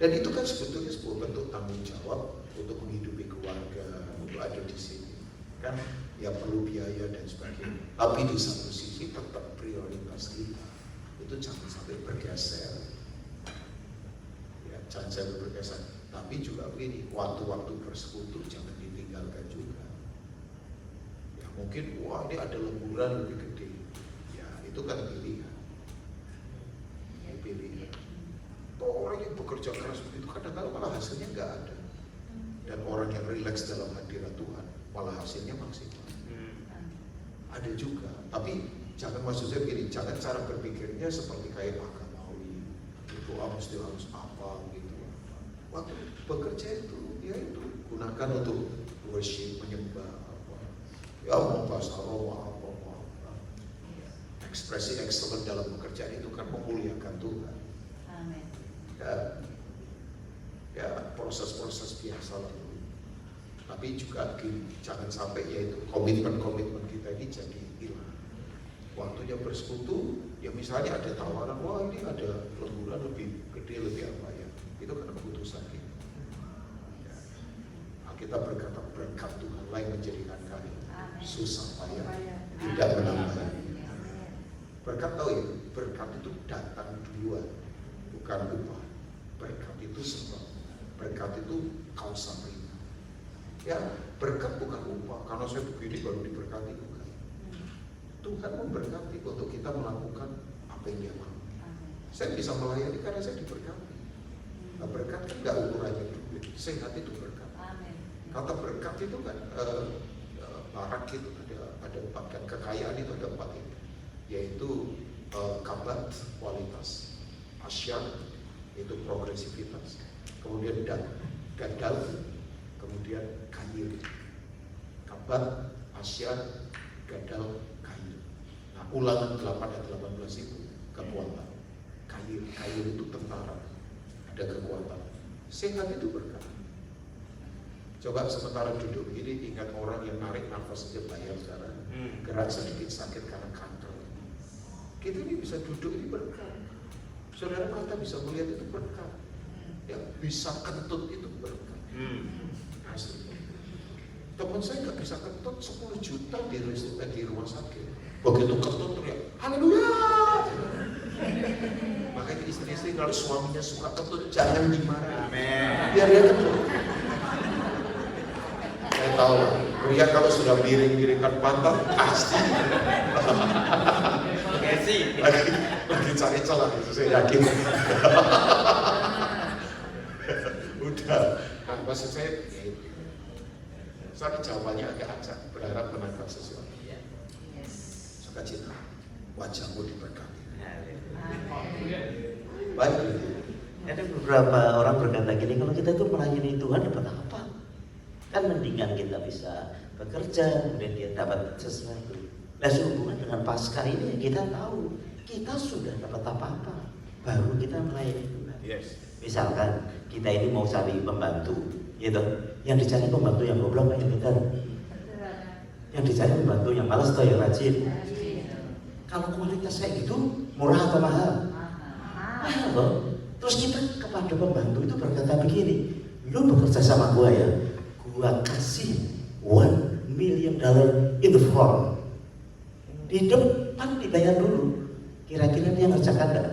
dan itu kan sebetulnya sebuah bentuk tanggung jawab untuk menghidupi keluarga, untuk ada di sini. Kan ya perlu biaya dan sebagainya. Tapi di satu sisi tetap prioritas kita itu jangan sampai bergeser. Ya, jangan sampai bergeser. Tapi juga begini, waktu-waktu bersekutu jangan ditinggalkan juga. Ya mungkin, wah ini ada lemburan lebih gede. Ya itu kan pilihan. Pilihan. Toh orang yang bekerja keras begitu kadang-kadang malah hasilnya nggak ada. Dan orang yang rileks dalam hadirat Tuhan malah hasilnya maksimal. Ada juga, tapi jangan maksud saya begini, jangan cara berpikirnya seperti kayak agamawi. Itu mesti harus apa gitu. Waktu bekerja itu, ya itu gunakan untuk worship, menyembah apa, ya mau bahasa roh apa, ekspresi excellent dalam pekerjaan itu kan memuliakan Tuhan. Amin. Ya proses-proses biasa lah. Tapi juga jangan sampai yaitu komitmen kita kita ini jadi hilang. Waktunya bersekutu, ya misalnya ada tawaran, wah ini ada lemburan lebih gede, lebih apa ya, itu kan keputusan kita. Ya. Kita berkata berkat Tuhan lain menjadikan kami susah payah, tidak menambah. Berkat tahu ya, berkat itu datang duluan, bukan upah. Berkat itu sebab, berkat itu kausa prima. Ya, berkat bukan upah, karena saya begini baru diberkati, bukan. Tuhan memberkati untuk kita melakukan apa yang Dia mau. Saya bisa melayani karena saya diberkati. Nah, berkat kan nggak ukurannya duit, sehat itu berkat. Kata berkat itu kan barak itu ada empat kan, kekayaan itu ada empat itu, yaitu kabat kualitas, asyar itu progresivitas, kemudian gadal, kemudian kayu. Kabat, asyar, gadal, kayu. Nah, Ulangan 8 ayat 18 itu kekuatan. Kayu itu tentara, ada kekuatan. Sehat itu berkat. Coba sementara duduk ini, ingat orang yang narik nafas saja bayar sekarang, gerak sedikit sakit karena kanker. Kita ini bisa duduk ini berkat. Saudara mata bisa melihat itu berkat. Ya, bisa kentut itu berkat. Asli. Teman saya nggak bisa kentut 10 juta di rumah sakit. Begitu kentut teriak, haleluya. Makanya istri-istri kalau suaminya suka kentut jangan dimarahi. Biar dia kentut. Saya tahu, pria kalau sudah miring-miringkan pantat pasti. Lagi cari celah itu saya yakin. Udah, nah, maksud saya ya itu. Soalnya jawabannya agak acak, berharap menangkap sesuatu. Sukacita, wajahmu diberkati. Baik. Ada beberapa orang berkata gini, kalau kita itu melayani Tuhan dapat apa? Kan mendingan kita bisa bekerja, kemudian dia dapat sesuatu. Nah, sehubungan dengan Paskah ini kita tahu kita sudah dapat apa-apa, baru kita melayani Tuhan. Yes. Misalkan kita ini mau cari pembantu, gitu. Yang dicari pembantu yang goblok yang pintar. Yang dicari pembantu yang malas atau yang rajin. Kalau kualitas kayak gitu, murah atau mahal? Mahal loh. Terus kita kepada pembantu itu berkata begini, lu bekerja sama gua ya, gua kasih $1 million in the form. Di depan dibayar dulu. Kira-kira dia ngerjakan enggak?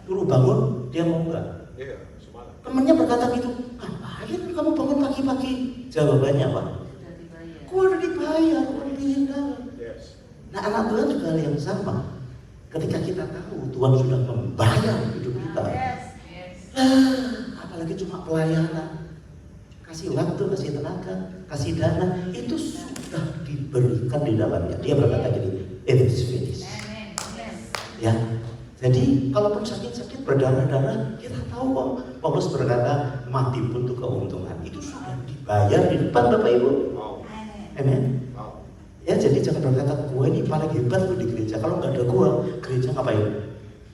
Dulu bangun, dia mau enggak? Iya, semangat. Temennya berkata gitu, ngapain kamu bangun pagi-pagi? Jawabannya apa? Gua udah dibayar $1 million. Yes. Nah, anak Tuhan juga hal yang sama. Ketika kita tahu Tuhan sudah membayar hidup kita, apalagi cuma pelayanan, kasih waktu, kasih tenaga, kasih dana, itu sudah diberikan di dalamnya. Dia berkata gini, it is finished. Ya, jadi kalaupun sakit-sakit berdarah-darah, kita tahu kok. Paulus berkata, mati pun untuk keuntungan. Itu sudah dibayar di depan Bapak Ibu. Wow. Amen. Wow. Ya, jadi jangan berkata, gua ini paling hebat tuh di gereja. Kalau nggak ada gua, gereja ngapain?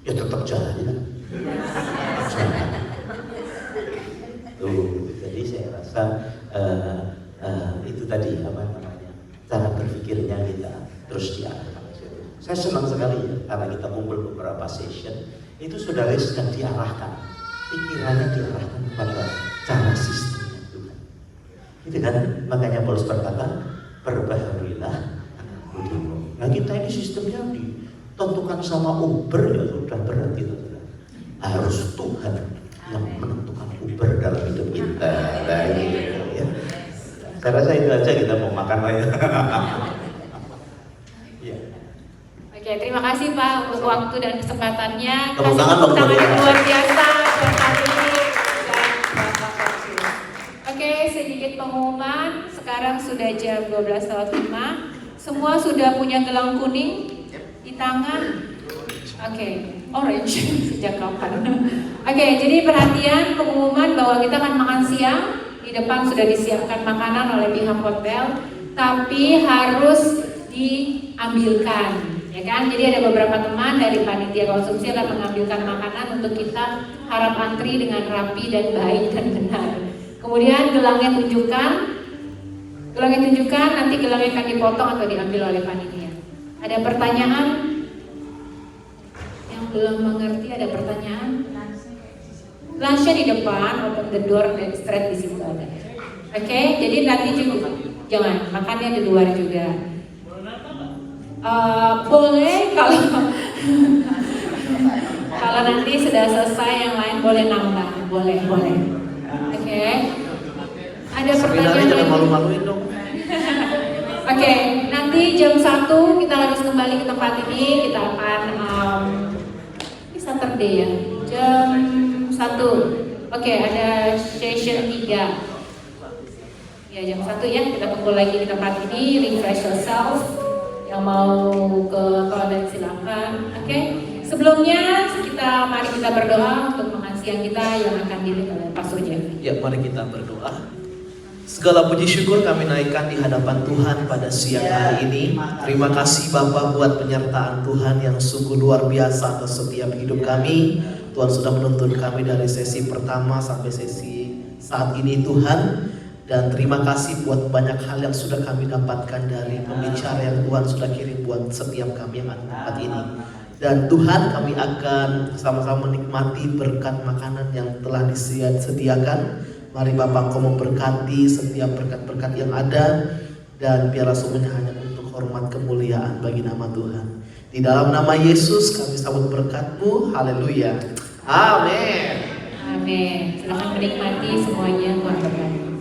Ya tetap jalan. Tuh, jadi saya rasa itu tadi apa namanya, cara berpikirnya kita terus diarahkan. Saya senang sekali ya, karena kita kumpul beberapa session, itu saudara sedang diarahkan, pikirannya diarahkan kepada cara sistemnya Tuhan. Itu kan, makanya Paulus berkata, perbaharuilah budimu. Nah, kita ini sistemnya ditentukan sama Uber, ya sudah berat itu. Harus Tuhan yang menentukan Uber dalam hidup kita. Ya. Saya rasa itu aja, kita mau makan lah ya. Ya. Oke, terima kasih Pak untuk waktu dan kesempatannya. Tepuk Kasih tangan tepuk tangan dong, yang luar biasa buat hari ini dan Bapak Fokus. Oke, sedikit pengumuman. Sekarang sudah jam 12.05. Semua sudah punya gelang kuning di tangan. Oke, orange sejak kapan? Oke, jadi perhatian pengumuman bahwa kita akan makan siang. Di depan sudah disiapkan makanan oleh pihak hotel, tapi harus diambilkan. Ya kan, jadi ada beberapa teman dari panitia konsumsi akan mengambilkan makanan untuk kita, harap antri dengan rapi dan baik dan benar. Kemudian gelangnya tunjukkan, Gelangnya tunjukkan, nanti gelangnya akan dipotong atau diambil oleh panitia. Ada pertanyaan? Yang belum mengerti ada pertanyaan? Lunchnya di depan, open the door, dan straight di situ ada. Oke, jadi nanti juga jangan makannya di luar juga. Boleh kalau kalau nanti sudah selesai yang lain boleh nambah, boleh. Oke. Ada Sebenarnya pertanyaan jangan lagi? malu-maluin dong. Oke, nanti jam 1 kita harus kembali ke tempat ini. Kita akan ini Saturday ya, jam 1. Oke, ada session 3. Ya jam 1 ya, kita kumpul lagi di tempat ini, refresh yourself. Yang mau ke toilet silakan. Oke. Sebelumnya mari kita berdoa untuk makan siang kita yang akan diri oleh Pastor Jeffrey. Ya, mari kita berdoa. Segala puji syukur kami naikkan di hadapan Tuhan pada siang hari ini. Terima kasih Bapa buat penyertaan Tuhan yang sungguh luar biasa atas setiap hidup kami. Tuhan sudah menuntun kami dari sesi pertama sampai sesi saat ini Tuhan. Dan terima kasih buat banyak hal yang sudah kami dapatkan dari pembicara yang Tuhan sudah kirim buat setiap kami yang ada di tempat ini. Dan Tuhan, kami akan sama-sama menikmati berkat makanan yang telah disediakan. Mari Bapa Engkau memberkati setiap berkat-berkat yang ada, dan biarlah semuanya hanya untuk hormat kemuliaan bagi nama Tuhan. Di dalam nama Yesus kami sambut berkat-Mu. Haleluya. Amin. Amin. Silakan menikmati semuanya, Tuhan berkati.